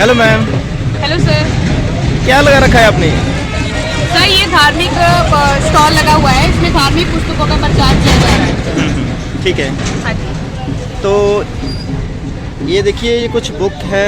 Hello ma'am. Hello sir. क्या लगा रखा है आपने? सर ये धार्मिक स्टॉल लगा हुआ है, इसमें धार्मिक पुस्तकों का प्रचार किया जा रहा है। ठीक है। हाँ जी। तो ये देखिए, ये कुछ बुक है।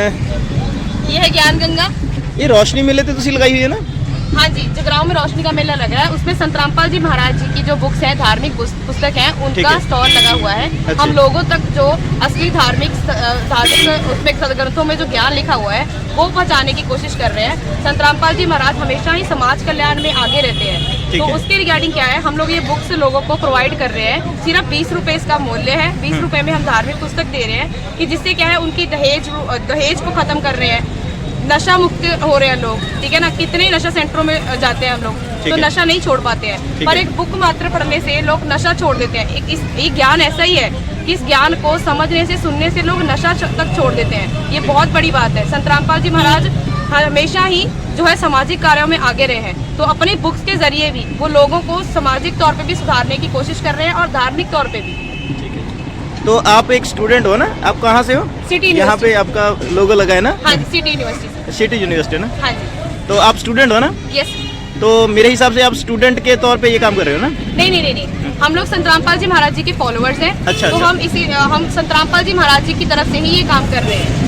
ये है ज्ञान गंगा। ये रोशनी मेले तो तुसी लगाई हुई है ना? हाँ जी, जगराओं में रोशनी का मेला लग रहा है, उसमें संत रामपाल जी महाराज जी की जो बुक्स हैं, धार्मिक पुस्तक हैं, उनका स्टॉल लगा हुआ है। अच्छा। हम लोगों तक जो असली धार्मिक उसमें सदग्रंथों में जो ज्ञान लिखा हुआ है वो पहुँचाने की कोशिश कर रहे हैं। संत रामपाल जी महाराज हमेशा ही समाज कल्याण में आगे रहते हैं, तो उसके रिगार्डिंग क्या है, हम लोग ये बुक्स लोगों को प्रोवाइड कर रहे हैं। सिर्फ 20 रुपए इसका मूल्य है। 20 रुपए में हम धार्मिक पुस्तक दे रहे हैं कि जिससे क्या है, उनकी दहेज को खत्म कर रहे हैं, नशा मुक्त हो रहे हैं लोग, ठीक है ना। कितने नशा सेंटरों में जाते हैं हम लोग, तो नशा नहीं छोड़ पाते हैं, पर एक बुक मात्र पढ़ने से लोग नशा छोड़ देते हैं। एक ज्ञान ऐसा ही है कि इस ज्ञान को समझने से, सुनने से लोग नशा तक छोड़ देते हैं। ये बहुत बड़ी बात है। संत रामपाल जी महाराज हमेशा ही जो है सामाजिक कार्यों में आगे रहे हैं, तो अपनी बुक्स के जरिए भी वो लोगों को सामाजिक तौर पे भी सुधारने की कोशिश कर रहे हैं और धार्मिक तौर पे भी। तो आप एक स्टूडेंट हो ना? आप कहाँ से हो? सिटी यहाँ पे आपका लोगो लगा है ना? हाँ जी, सिटी यूनिवर्सिटी। सिटी यूनिवर्सिटी ना? हाँ जी। तो आप स्टूडेंट हो ना? यस। तो मेरे हिसाब से आप स्टूडेंट के तौर पे ये काम कर रहे हो ना? नहीं, हम लोग संत रामपाल जी महाराज जी के फॉलोअर्स हैं। अच्छा, तो अच्छा। हम संत रामपाल जी महाराज जी की तरफ से ही ये काम कर रहे हैं।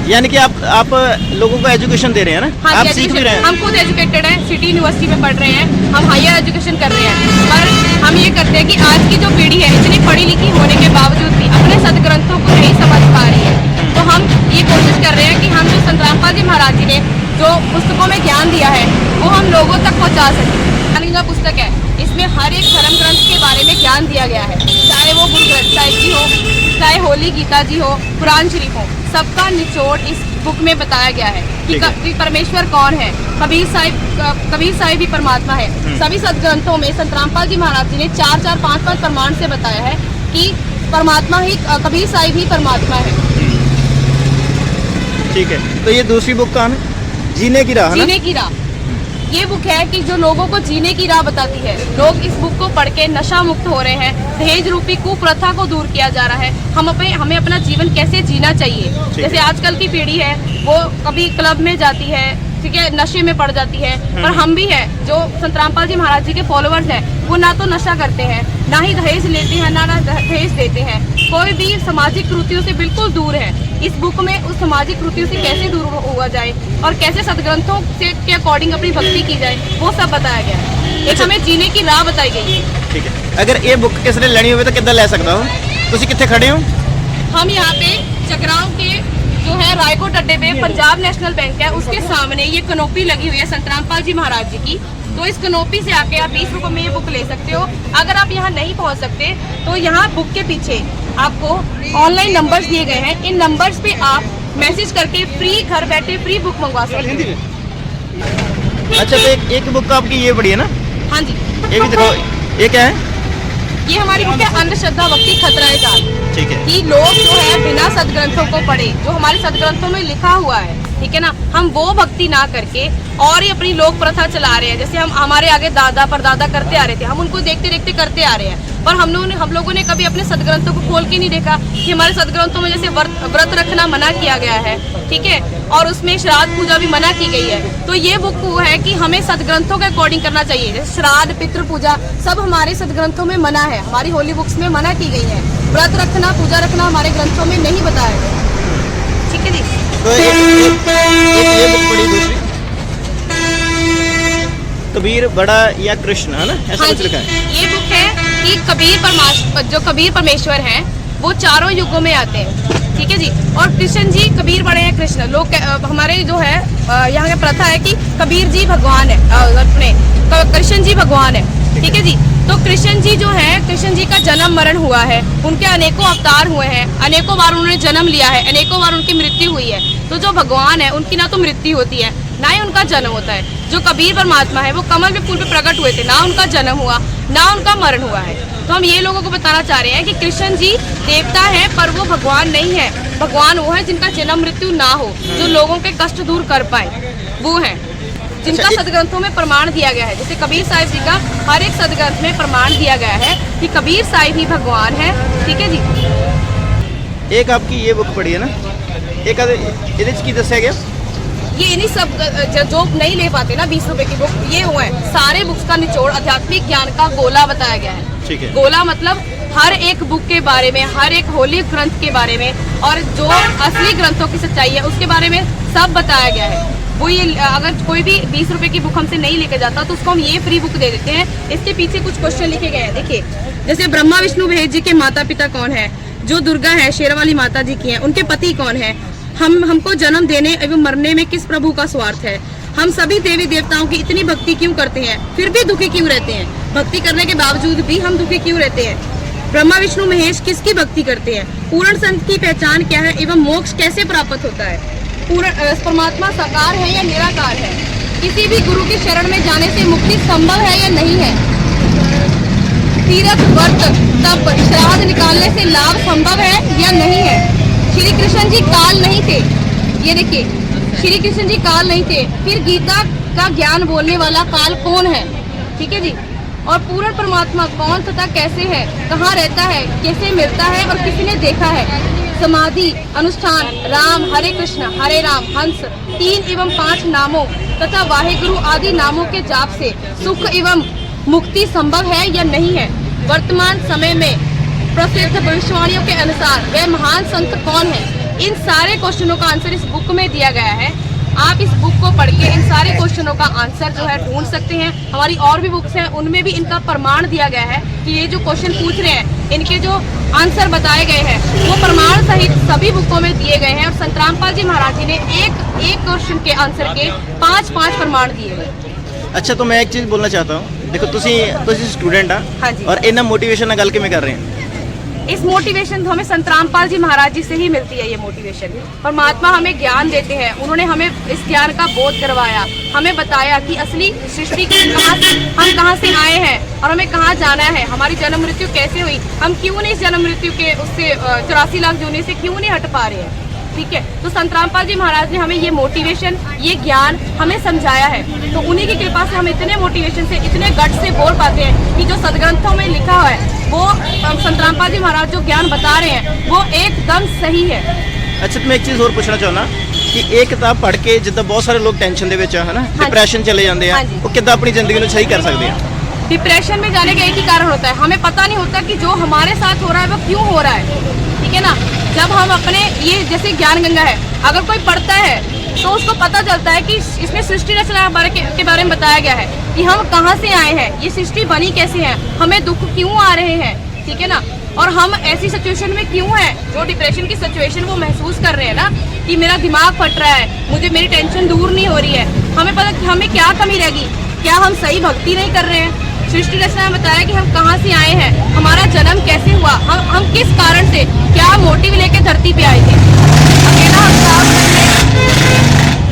यानी कि आप लोगों को एजुकेशन दे रहे हैं ना? हाँ, आप सीख भी रहे हैं। हम खुद एजुकेटेड हैं, सिटी यूनिवर्सिटी में पढ़ रहे हैं, हम हायर एजुकेशन कर रहे हैं, पर हम ये करते हैं कि आज की जो पीढ़ी है, इतनी पढ़ी लिखी होने के बावजूद भी अपने सदग्रंथों को नहीं समझ पा रही है, तो हम ये कोशिश कर रहे हैं कि हम जो संत रामपाल जी महाराज जी ने जो पुस्तकों में ज्ञान दिया है वो हम लोगों तक पहुँचा सकें। ज्ञान का पुस्तक है, इसमें हर एक धर्म ग्रंथ के बारे में ज्ञान दिया गया है, चाहे वो गुरु ग्रंथ साहिब जी हो, चाहे होली गीता जी हो, कुरान शरीफ हो, सबका निचोड़ इस बुक में बताया गया है कि परमेश्वर कौन है। कबीर साहिब भी परमात्मा है। सभी सदग्रंथों में संत रामपाल जी महाराज जी ने 4-4, 5-5 प्रमाण से बताया है कि परमात्मा ही, कबीर साहिब ही परमात्मा है। ठीक है। तो ये दूसरी बुक का है जीने की राह। जीने की राह ये बुक है कि जो लोगों को जीने की राह बताती है। लोग इस बुक को पढ़ के नशा मुक्त हो रहे हैं, दहेज रूपी कुप्रथा को दूर किया जा रहा है। हमें अपना जीवन कैसे जीना चाहिए। जैसे आजकल की पीढ़ी है, वो कभी क्लब में जाती है, ठीक है, नशे में पड़ जाती है, पर हम भी हैं जो संत रामपाल जी महाराज जी के फॉलोअर्स हैं, वो ना तो नशा करते हैं, ना ही दहेज लेते हैं, ना दहेज देते हैं, कोई भी सामाजिक कृतियों से बिल्कुल दूर है। इस बुक में उस सामाजिक कृतियों से कैसे दूर हुआ जाए और कैसे सदग्रंथों से के अकॉर्डिंग अपनी भक्ति की जाए, वो सब बताया गया है। एक हमें जीने की राह बताई गई है। ठीक है। अगर ये बुक किसी ने लेनी हो तो कितना ले सकता हूँ? तुसी कितने खड़े हो? हम यहाँ पे जगरांव के जो है रायकोट अड्डे पे पंजाब नेशनल बैंक है, उसके सामने ये कनोपी लगी हुई है संत रामपाल जी महाराज जी की। तो इस कनोपी से आके आप 20 रुपए में ये बुक ले सकते हो। अगर आप यहाँ नहीं पहुँच सकते तो यहाँ बुक के पीछे आपको ऑनलाइन नंबर्स दिए गए हैं, इन नंबर्स पे आप मैसेज करके फ्री घर बैठे फ्री बुक मंगवा सकते हो। अच्छा, तो एक बुक आपकी ये बड़ी है ना? हाँ जी। ये भी दिखाओ, ये क्या है? ये हमारी बुक है अंधश्रद्धा भक्ति खतरा है काल। ठीक है। कि लोग जो है बिना सदग्रंथों को पढ़े, जो हमारे सदग्रंथों में लिखा हुआ है, ठीक है ना, हम वो भक्ति ना करके और ही अपनी लोक प्रथा चला रहे हैं। जैसे हमारे आगे दादा परदादा करते आ रहे थे, हम उनको देखते देखते करते आ रहे हैं, पर हम लोगों ने कभी अपने सदग्रंथों को खोल के नहीं देखा कि हमारे सदग्रंथों में जैसे व्रत रखना मना किया गया है, ठीक है, और उसमें श्राद्ध पूजा भी मना की गई है। तो ये बुक है कि हमें सदग्रंथों के अकॉर्डिंग करना चाहिए। जैसे श्राद्ध, पितृ पूजा सब हमारे सदग्रंथों में मना है, हमारी होली बुक्स में मना की गई है। व्रत रखना, पूजा रखना हमारे ग्रंथों में नहीं बताया गया। ठीक है जी। तो ये बुक पढ़ी दूसरी, कबीर बड़ा या कृष्ण, है ना? ऐसा कुछ लिखा है। ये बुक है कि कबीर परमेश्वर हैं, वो चारों युगों में आते हैं, ठीक है जी। और कृष्ण जी कबीर बड़े हैं कृष्ण। लोग हमारे जो है यहाँ की प्रथा है कि कबीर जी भगवान है, अपने कृष्ण जी भगवान है, ठीक है जी। तो कृष्ण जी जो है, कृष्ण जी का जन्म मरण हुआ है, उनके अनेकों अवतार हुए हैं, अनेकों बार उन्होंने जन्म लिया है, अनेकों बार उनकी मृत्यु हुई है। तो जो भगवान है उनकी ना तो मृत्यु होती है, ना ही उनका जन्म होता है। जो कबीर परमात्मा है वो कमल के फूल पे प्रकट हुए थे, ना उनका जन्म हुआ ना उनका मरण हुआ है। तो हम ये लोगों को बताना चाह रहे हैं कि कृष्ण जी देवता है, पर वो भगवान नहीं है। भगवान वो है जिनका जन्म मृत्यु ना हो, जो लोगों के कष्ट दूर कर पाए, वो है जिनका सदग्रंथों में प्रमाण दिया गया है। जैसे कबीर साहिब जी का हर एक सदग्रंथ में प्रमाण दिया गया है कि कबीर साहिब ही भगवान है, ठीक है जी। एक आपकी ये बुक पढ़ी है ना? एक की दस्या गया ये इन्हीं सब जो नहीं ले पाते ना 20 रुपए की बुक, ये हुआ है सारे बुक्स का निचोड़ आध्यात्मिक ज्ञान का गोला बताया गया है। ठीक है। गोला मतलब हर एक बुक के बारे में, हर एक होली ग्रंथ के बारे में, और जो असली ग्रंथों की सच्चाई है उसके बारे में सब बताया गया है। वो ये अगर कोई भी 20 रुपए की बुक हमसे नहीं लेके जाता तो उसको हम ये फ्री बुक दे देते हैं। इसके पीछे कुछ क्वेश्चन लिखे गए हैं, देखिए। जैसे ब्रह्मा विष्णु महेश जी के माता पिता कौन है, जो दुर्गा है शेरावाली माता जी की है, उनके पति कौन है, हमको जन्म देने एवं मरने में किस प्रभु का स्वार्थ है, हम सभी देवी देवताओं की इतनी भक्ति क्यों करते हैं फिर भी दुखी क्यों रहते हैं, भक्ति करने के बावजूद भी हम दुखी क्यों रहते हैं, ब्रह्मा विष्णु महेश किसकी भक्ति करते हैं, पूर्ण संत की पहचान क्या है एवं मोक्ष कैसे प्राप्त होता है, पूर्ण परमात्मा साकार है या निराकार है, किसी भी गुरु की शरण में जाने से मुक्ति संभव है या नहीं है, तीर्थ व्रत तप श्राद्ध निकालने से लाभ संभव है या नहीं है, श्री कृष्ण जी काल नहीं थे, ये देखिए श्री कृष्ण जी काल नहीं थे, फिर गीता का ज्ञान बोलने वाला काल कौन है, ठीक है जी, और पूर्ण परमात्मा कौन तथा कैसे है, कहाँ रहता है, कैसे मिलता है और किसने देखा है, समाधि अनुष्ठान राम हरे कृष्ण हरे राम हंस 3 एवं 5 नामों तथा वाहेगुरु आदि नामों के जाप से सुख एवं मुक्ति संभव है या नहीं है, वर्तमान समय में प्रसिद्ध भविष्यवाणियों के अनुसार वह महान संत कौन है। इन सारे क्वेश्चनों का आंसर इस बुक में दिया गया है। आप इस बुक को पढ़ के इन सारे क्वेश्चनों का आंसर जो है ढूंढ सकते हैं। हमारी और भी बुक्स हैं, उनमें भी इनका प्रमाण दिया गया है कि ये जो क्वेश्चन पूछ रहे हैं इनके जो आंसर बताए गए हैं वो प्रमाण सहित सभी बुकों में दिए गए हैं। और संत रामपाल जी महाराज जी ने एक क्वेश्चन के आंसर के 5 प्रमाण दिए हैं। अच्छा, तो मैं एक चीज़ बोलना चाहता हूँ, देखो तुसी स्टूडेंट हाँ जी। और इन्ना मोटिवेशन ना गल किवें कर रहे हैं। इस मोटिवेशन तो हमें संत रामपाल जी महाराज जी से ही मिलती है। ये मोटिवेशन परमात्मा हमें ज्ञान देते हैं, उन्होंने हमें इस ज्ञान का बोध करवाया, हमें बताया कि असली सृष्टि कहाँ से, हम कहाँ से आए हैं और हमें कहाँ जाना है, हमारी जन्म मृत्यु कैसे हुई, हम क्यों नहीं इस जन्म मृत्यु के उससे 84 लाख जूने से क्यों नहीं हट पा रहे हैं। ठीक है, तो संत रामपाल जी महाराज ने हमें ये मोटिवेशन, ये ज्ञान हमें समझाया है। तो उन्हीं की कृपा से हम इतने मोटिवेशन से, इतने गट से बोल पाते हैं कि जो सदग्रंथों में लिखा हुआ है वो संत रामपाल जी महाराज जो ज्ञान बता रहे हैं वो एकदम सही है। अच्छा, तो मैं एक चीज़ और पूछना चाहना कि एक किताब पढ़ के जिद्दां बहुत सारे लोग टेंशन दे विच है ना, डिप्रेशन चले जाते हैं, वो किद्दां अपनी जिंदगी को सही कर सकते हैं। डिप्रेशन में जाने का एक ही कारण होता है, हमें पता नहीं होता कि जो हमारे साथ हो रहा है वो क्यों हो रहा है। ठीक है ना, जब हम अपने ये जैसे ज्ञान गंगा है, अगर कोई पढ़ता है तो उसको पता चलता है कि इसमें सृष्टि रचना के बारे में बताया गया है कि हम कहाँ से आए हैं, ये सृष्टि बनी कैसे है, हमें दुख क्यों आ रहे हैं। ठीक है ना, और हम ऐसी सिचुएशन में क्यों हैं, जो डिप्रेशन की सिचुएशन वो महसूस कर रहे हैं ना कि मेरा दिमाग फट रहा है, मुझे मेरी टेंशन दूर नहीं हो रही है, हमें पता कि हमें क्या कमी रहेगी, क्या हम सही भक्ति नहीं कर रहे हैं। सृष्टि रचना में बताया कि हम कहाँ से आए हैं, हमारा जन्म कैसे हुआ, हम किस कारण से, क्या मोटिव लेके धरती पे आए थे। अकेला हम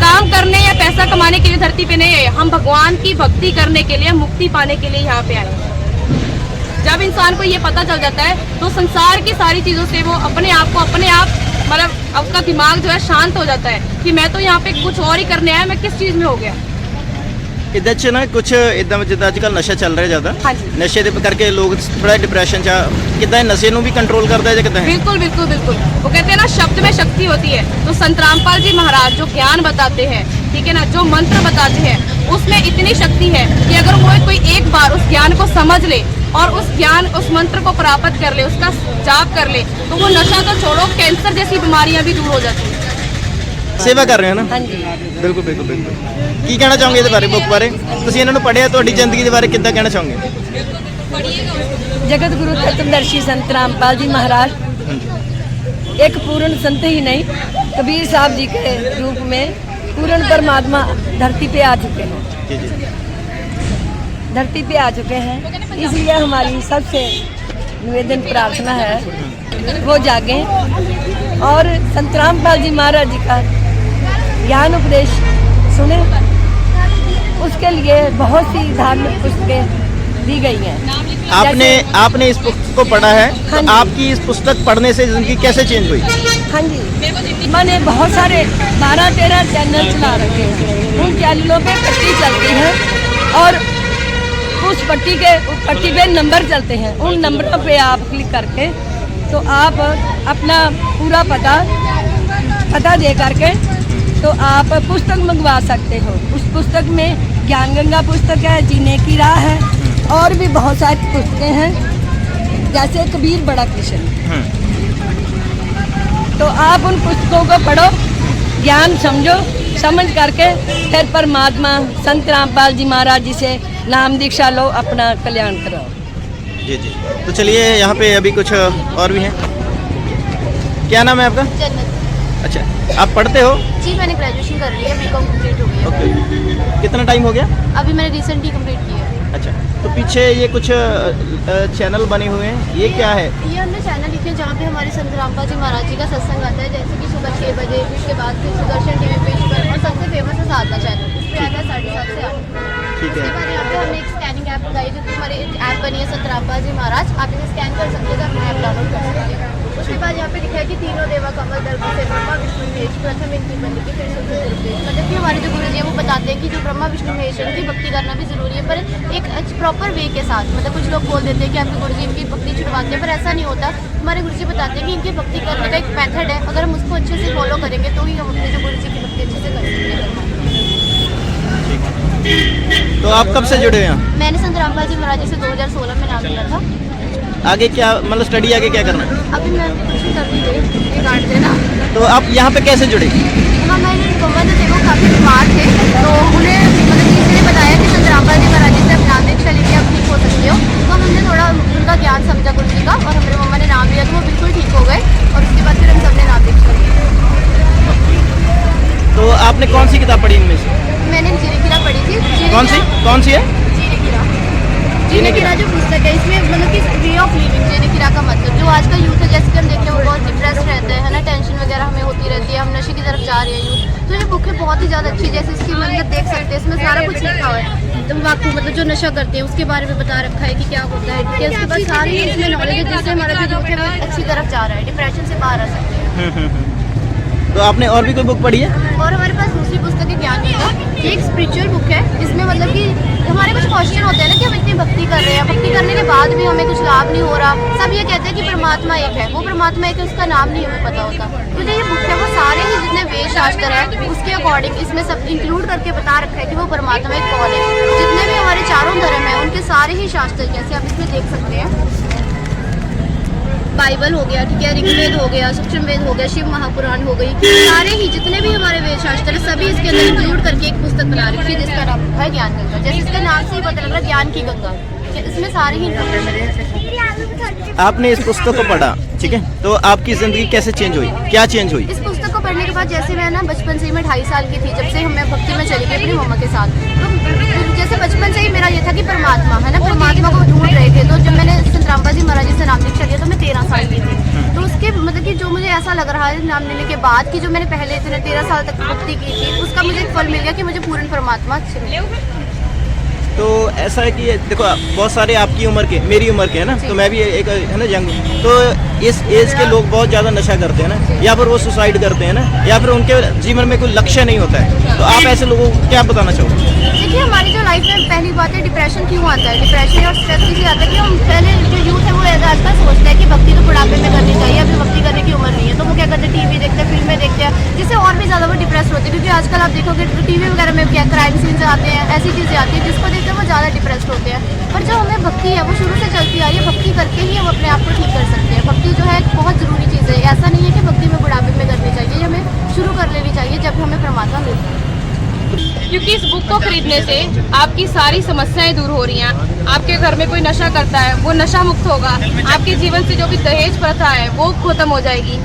काम करने या पैसा कमाने के लिए धरती पे नहीं आए, हम भगवान की भक्ति करने के लिए, मुक्ति पाने के लिए यहाँ पे आए। जब इंसान को ये पता चल जाता है तो संसार की सारी चीजों से वो अपने आप मतलब उसका दिमाग जो है शांत हो जाता है कि मैं तो यहाँ पे कुछ और ही करने आया, मैं किस चीज में हो गया। ਇਹਦੇ 'ਚ ਨਾ ਕੁਝ ਇਦਾਂ ਜਿੱਦਾਂ ਅੱਜ ਕੱਲ੍ਹ ਨਸ਼ਾ ਚੱਲ ਰਿਹਾ ਜ਼ਿਆਦਾ, ਨਸ਼ੇ ਦੇ ਕਰਕੇ ਲੋग थोड़ा डिप्रेशन चा, कितना नशे ਨੂੰ ਵੀ कंट्रोल करता है या कितना? बिल्कुल बिल्कुल बिल्कुल, वो कहते हैं ना शब्द में शक्ति होती है। तो संत रामपाल जी महाराज जो ज्ञान बताते हैं, ठीक है ना, जो मंत्र बताते हैं, उसमें इतनी शक्ति है कि अगर वो कोई एक बार उस ज्ञान को समझ ले और उस मंत्र को प्राप्त कर ले, उसका जाप कर ले, तो वो नशा तो छोड़ो, कैंसर जैसी बीमारियां भी दूर हो जाती है। सेवा कर रहे हो ना? हाँ जी, बिल्कुल बिल्कुल बिल्कुल। ਕੀ ਕਹਿਣਾ ਚਾਹੋਗੇ ਇਹਦੇ ਬਾਰੇ, ਬੁੱਕ ਬਾਰੇ? ਤੁਸੀਂ ਇਹਨਾਂ ਨੂੰ ਪੜ੍ਹਿਆ, ਤੁਹਾਡੀ ਜ਼ਿੰਦਗੀ ਦੇ ਬਾਰੇ ਕਿੱਦਾਂ ਕਹਿਣਾ ਚਾਹੋਗੇ? जगत गुरु तत्वदर्शी संत रामपाल जी महाराज एक पूर्ण संत ही नहीं, कबीर साहब जी के रूप में पूर्ण परमात्मा धरती पे आ चुके हैं, जी जी, धरती पे आ चुके हैं। इसलिए हमारी सबसे निवेदन प्रार्थना है वो जागें और संत रामपाल जी महाराज जी का ज्ञान उपदेश सुने। उसके लिए बहुत सी धार्मिक पुस्तकें दी गई हैं। आपने इस पुस्तक को पढ़ा है, तो आपकी इस पुस्तक पढ़ने से जिंदगी कैसे चेंज हुई? हाँ जी, मैंने बहुत सारे 12-13 चैनल चला रखे हैं, उन चैनलों पे पट्टी चलती है और उस पट्टी पे नंबर चलते हैं, उन नंबरों पे आप क्लिक करके तो आप अपना पूरा पता दे करके तो आप पुस्तक मंगवा सकते हो। उस पुस्तक में ज्ञान गंगा पुस्तक है, जीने की राह है, और भी बहुत सारी पुस्तकें हैं, जैसे कबीर बड़ा कृष्ण। तो आप उन पुस्तकों को पढ़ो, ज्ञान समझो, समझ करके फिर परमात्मा संत रामपाल जी महाराज जी से नाम दीक्षा लो, अपना कल्याण करो। जी जी। तो चलिए यहाँ पे अभी कुछ और भी हैं। क्या नाम है आपका? जन्नत। अच्छा, आप पढ़ते हो? जी मैंने ग्रेजुएशन कर ली है, बीकॉम कंप्लीट हो गई है। ओके, कितना टाइम हो गया? अभी मैंने रिसेंटली कंप्लीट की है। अच्छा, तो पीछे ये कुछ चैनल बने हुए हैं, ये क्या है? ये हमने चैनल लिखे हैं जहाँ पे हमारे संत रामपाल जी महाराज जी का सत्संग आता है, जैसे कि सुबह 6 बजे, उसके बाद फिर सुदर्शन टीवी पे शुगर, और सबसे फेमस है साधना चैनल, उस पर आता है 7:30 से 8। ठीक है। उसके बाद यहाँ पे हमने एक स्कैनिंग ऐप लगाई, जो कि हमारी ऐप बनी है संत रामपाल जी महाराज, आप इसे स्कैन कर सकते हो, तो अपना ऐप डाउनलोड कर सकते हैं। उसके बाद यहाँ पे लिखा है कि तीनों देवा कमल दल से ब्रह्मा विष्णु महेश प्रथम इनकी बनी की फिर मतलब कि हमारे जो गुरु जी है वो बताते हैं कि जो ब्रह्मा विष्णु महेश है उनकी भक्ति करना भी जरूरी है, पर एक प्रॉपर वे के साथ। मतलब कुछ लोग बोल देते हैं कि आपके गुरु जी इनकी भक्ति छुड़वाते हैं, पर ऐसा नहीं होता। हमारे गुरु जी बताते हैं कि इनकी भक्ति करने का एक मेथड है, अगर हम उसको अच्छे से फॉलो करेंगे तो ही हम अपने जो गुरु जी की भक्ति अच्छे से कर सकते हैं। तो आप कब से जुड़े हैं? मैंने संत रामपाल जी महाराज जी से 2016 में नाम लिया था। आगे क्या मतलब स्टडी आगे क्या करना है? अभी मैं कुछ कर रही हूँ, ये काट देना। तो आप यहाँ पे कैसे जुड़े? हाँ, मैंने मम्मा जो थे वो काफ़ी बीमार थे, तो उन्हें मतलब किसी ने बताया कि संत रामपाल जी महाराज जी से आप नाम दीक्षा लेके आप ठीक हो सकते हो। तो हमने थोड़ा उनका ज्ञान समझा गुरु जी का, और हमारे मम्मा ने नाम लिया तो वो बिल्कुल ठीक हो गए, और उसके बाद फिर हम सबने नाम दीक्षा लिया। तो आपने कौन सी किताब पढ़ी इनमें से? मैंने जीने की राह पढ़ी थी। कौन सी है? जीने की राह। जीने की राह जो पुस्तक है, इसमें मतलब कि वे ऑफ लिविंग, जीने की राह का मतलब जो आज का यूथ है, जैसे कि हम देखते हैं वो बहुत डिप्रेस रहते हैं, है ना, टेंशन वगैरह हमें होती रहती है, हम नशे की तरफ जा रहे हैं यूथ। तो ये बुक है बहुत ही ज़्यादा अच्छी, जैसे इसकी मतलब देख सकते हैं, इसमें सारा कुछ लिखा हुआ है। तो आपको मतलब जो नशा करते हैं उसके बारे में बता रखा है कि क्या होता है, ठीक है। उसके बाद सारी इसमें नॉलेज है, जिससे हमारा जो यूथ है वो अच्छी तरफ जा रहा है, डिप्रेशन से बाहर आ सकते हैं। तो आपने और भी कोई बुक पढ़ी है? और हमारे पास दूसरी पुस्तक है ज्ञान गंगा, ये एक स्पिरिचुअल बुक है, जिसमें मतलब कि हमारे कुछ क्वेश्चन होते हैं ना कि हम इतनी भक्ति कर रहे हैं, भक्ति करने के बाद भी हमें कुछ लाभ नहीं हो रहा। सब ये कहते हैं कि परमात्मा एक है, वो परमात्मा एक है, उसका नाम नहीं हमें पता होता। तो जो ये बुक है वो सारे ही जितने वेद शास्त्र है उसके अकॉर्डिंग इसमें सब इंक्लूड करके बता रखा है कि वो परमात्मा एक कौन है। जितने भी हमारे चारों धर्म है उनके सारे ही शास्त्र, जैसे आप इसमें देख सकते हैं, बाइबल हो गया, ठीक है, ऋग्वेद हो गया, सक्षम वेद हो गया, शिव महापुराण हो गई, सारे ही जितने भी हमारे वेद शास्त्र है सभी इसके अंदर इंक्लूड करके एक पुस्तक बना रखी है, जिसका नाम है ज्ञान गंगा। जैसे इसके नाम से ही पता लग रहा है ज्ञान की गंगा, इसमें सारी ही इंफॉर्मेशन। आपने इस पुस्तक को पढ़ा, ठीक है, तो आपकी जिंदगी कैसे चेंज हुई? क्या चेंज हुई? इस पुस्तक को पढ़ने के बाद जैसे मैं ना बचपन से ही, मैं 2.5 साल की थी जब से मैं भक्ति में चली गई अपनी मम्मा के साथ। तो जैसे बचपन से ही मेरा ये था कि परमात्मा है ना, परमात्मा को ढूंढ रहे थे। तो जब मैंने संत रामपाल जी महाराज जी से नाम दीक्षा लिया तो मैं 13 साल की थी। तो उसके मतलब कि जो मुझे ऐसा लग रहा है नाम लेने के बाद कि जो मैंने पहले इतने 13 साल तक भक्ति की थी, उसका मुझे एक फल मिल गया कि मुझे पूर्ण परमात्मा तो ऐसा है कि देखो बहुत सारे आपकी उम्र के, मेरी उम्र के है ना, तो मैं भी एक है ना यंग, तो इस एज के लोग बहुत ज़्यादा नशा करते हैं ना, या फिर वो सुसाइड करते हैं ना, या फिर उनके जीवन में कोई लक्ष्य नहीं होता है। तो आप ऐसे लोगों को क्या बताना चाहोगे? देखिए, हमारी जो लाइफ में पहली बात है डिप्रेशन क्यों आता है। डिप्रेशन और स्ट्रेस इसलिए आता है कि हम पहले जो यूथ है वो आजकल सोचता है कि भक्ति तो बुढ़ापे में करनी चाहिए, अभी भक्ति करने की उम्र नहीं है। तो वो क्या करते हैं, टीवी देखते हैं, फिल्में देखते हैं, जिससे और भी ज़्यादा वो डिप्रेस होते हैं। क्योंकि आजकल आप देखोगे तो टीवी वगैरह में क्या क्राइम सीन्स आते हैं, ऐसी चीज़ें आती हैं जिसको देखते हैं वो ज़्यादा डिप्रेस होते हैं। पर जो हमें भक्ति है वो शुरू से चलती आ रही है, भक्ति करके ही हम अपने आप को ठीक कर सकते हैं। भक्ति जो है बहुत ज़रूरी चीज़ है, ऐसा नहीं है कि भक्ति में बुढ़ापे में करनी चाहिए, ये हमें शुरू कर लेनी चाहिए जब हमें परमात्मा मिलता है। क्योंकि इस बुक को खरीदने से आपकी सारी समस्याएं दूर हो रही हैं। आपके घर में कोई नशा करता है वो नशा मुक्त होगा, आपके जीवन से जो भी दहेज प्रथा है वो खत्म हो जाएगी,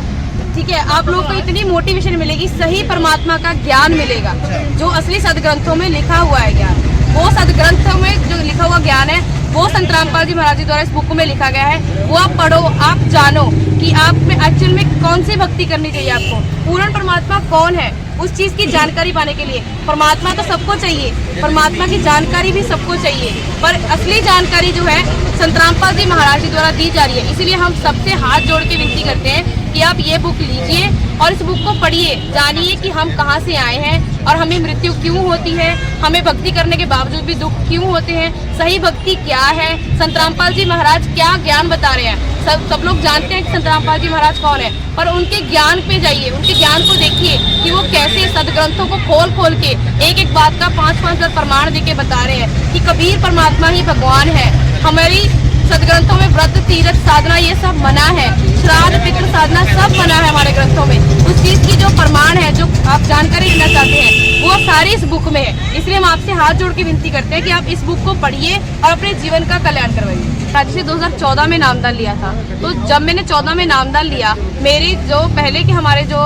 ठीक है। आप लोगों को इतनी मोटिवेशन मिलेगी, सही परमात्मा का ज्ञान मिलेगा, जो असली सदग्रंथों में लिखा हुआ है ज्ञान। वो सदग्रंथों में जो लिखा हुआ ज्ञान है वो संत रामपाल जी महाराज जी द्वारा इस बुक में लिखा गया है। वो आप पढ़ो, आप जानो कि आप में एक्चुअल में कौन सी भक्ति करनी चाहिए आपको, पूर्ण परमात्मा कौन है, उस चीज़ की जानकारी पाने के लिए। परमात्मा तो सबको चाहिए, परमात्मा की जानकारी भी सबको चाहिए, पर असली जानकारी जो है संत रामपाल जी महाराज जी द्वारा दी जा रही है। इसीलिए हम सबसे हाथ जोड़ के विनती करते हैं कि आप ये बुक लीजिए और इस बुक को पढ़िए, जानिए कि हम कहाँ से आए हैं और हमें मृत्यु क्यों होती है, हमें भक्ति करने के बावजूद भी दुख क्यों होते हैं, सही भक्ति क्या है, संत रामपाल जी महाराज क्या ज्ञान बता रहे हैं। सब लोग जानते हैं कि संत रामपाल जी महाराज कौन है, पर उनके ज्ञान पे जाइए, उनके ज्ञान को देखिए कि वो कैसे सदग्रंथ सदग्रंथों को खोल खोल के एक एक बात का 5-5 प्रमाण देके बता रहे हैं कि कबीर परमात्मा ही भगवान है। हमारी सदग्रंथों में व्रत तीर्थ साधना ये सब मना है, श्राद्ध पितृ साधना सब मना है हमारे ग्रंथों में। उस चीज की जो प्रमाण है, जो आप जानकारी लेना चाहते हैं, वो सारी इस बुक में है। इसलिए हम आपसे हाथ जोड़ के विनती करते हैं कि आप इस बुक को पढ़िए और अपने जीवन का कल्याण करवाइए। राजश्री 2014 में नामदान लिया था, तो जब मैंने 14 में नामदान लिया, मेरी जो पहले के हमारे जो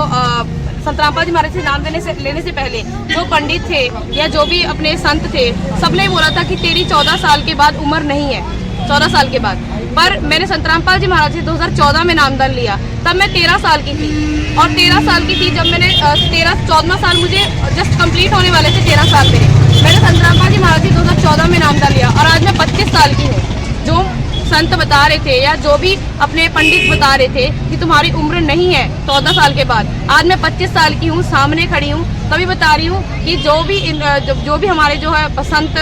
संत रामपाल जी महाराज से नाम लेने से पहले जो पंडित थे या जो भी अपने संत थे, सबने बोला था कि तेरी 14 साल के बाद उम्र नहीं है, 14 साल के बाद। पर मैंने संत रामपाल जी महाराज से 2014 में नामदान लिया, तब मैं 13 साल की थी। और 13 साल की थी जब मैंने 14वां साल मुझे जस्ट कंप्लीट होने वाले थे 13 साल मेरे। मैंने संत रामपाल जी महाराज जी 2014 में नामदान लिया और आज मैं 25 साल की हूँ। जो संत बता रहे थे या जो भी अपने पंडित बता रहे थे कि तुम्हारी उम्र नहीं है 14 साल के बाद, आज मैं 25 साल की हूँ, सामने खड़ी हूँ, तभी बता रही हूँ कि जो भी हमारे जो है संत,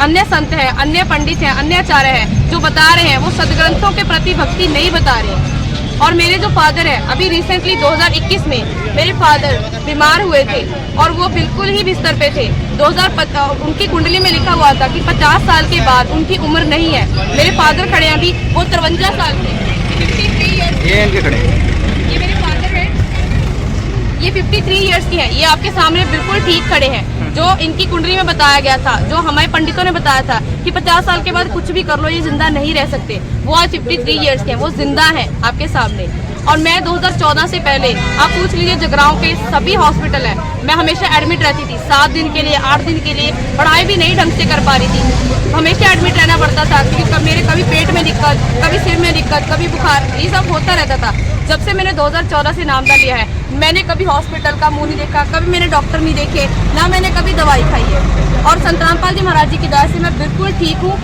अन्य संत हैं, अन्य पंडित हैं, अन्य आचार्य हैं, जो बता रहे हैं वो सदग्रंथों के प्रति भक्ति नहीं बता रहे हैं। और मेरे जो फादर हैं, अभी रिसेंटली 2021 में मेरे फादर बीमार हुए थे और वो बिल्कुल ही बिस्तर पे थे। उनकी कुंडली में लिखा हुआ था कि 50 साल के बाद उनकी उम्र नहीं है। मेरे फादर खड़े हैं अभी, वो 53 साल के, 53 ईयर्स। ये इनके खड़े हैं। ये मेरे फादर हैं, ये 53 ईयर्स की है। ये आपके सामने बिल्कुल ठीक खड़े हैं। जो इनकी कुंडली में बताया गया था, जो हमारे पंडितों ने बताया था कि 50 साल के बाद कुछ भी कर लो, ये जिंदा नहीं रह सकते, वो आज 53 ईयर्स के हैं, वो जिंदा है आपके सामने। और मैं 2014 से पहले आप पूछ लीजिए, जगरांव के सभी हॉस्पिटल है, मैं हमेशा एडमिट रहती थी, 7 दिन के लिए, 8 दिन के लिए। पढ़ाई भी नहीं ढंग से कर पा रही थी, हमेशा एडमिट रहना पड़ता था क्योंकि मेरे कभी पेट में दिक्कत, कभी सिर में दिक्कत, कभी बुखार, ये सब होता रहता था। जब से मैंने 2014 से नामदान लिया है, मैंने कभी हॉस्पिटल का मुंह नहीं देखा, कभी मैंने डॉक्टर नहीं देखे, ना मैंने कभी दवाई खाई है। और संत रामपाल जी महाराज जी की दया से मैं बिल्कुल ठीक हूँ।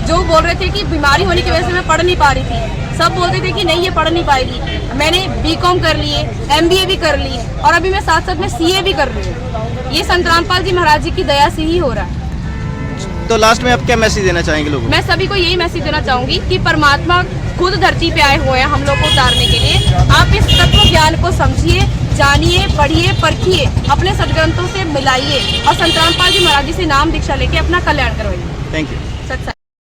जो बोल रहे थे कि बीमारी होने की वजह से मैं पढ़ नहीं पा रही थी, सब बोलते थे कि नहीं ये पढ़ नहीं पाएगी। मैंने बीकॉम कर लिए, MBA भी कर ली और अभी मैं साथ साथ में CA भी कर रही हूँ। ये संत रामपाल जी महाराज जी की दया से ही हो रहा है। तो लास्ट में आप क्या मैसेज देना चाहेंगे लोगों को? मैं सभी को यही मैसेज देना चाहूंगी कि परमात्मा खुद धरती पे आए हुए हैं हम लोग को उतारने के लिए। आप इस तत्व ज्ञान को समझिए, जानिए, पढ़िए, परखिए, अपने सदग्रंथों से मिलाइए और संत रामपाल जी महाराज जी से नाम दीक्षा लेके अपना कल्याण करवाइए। Thank you. सत्संग।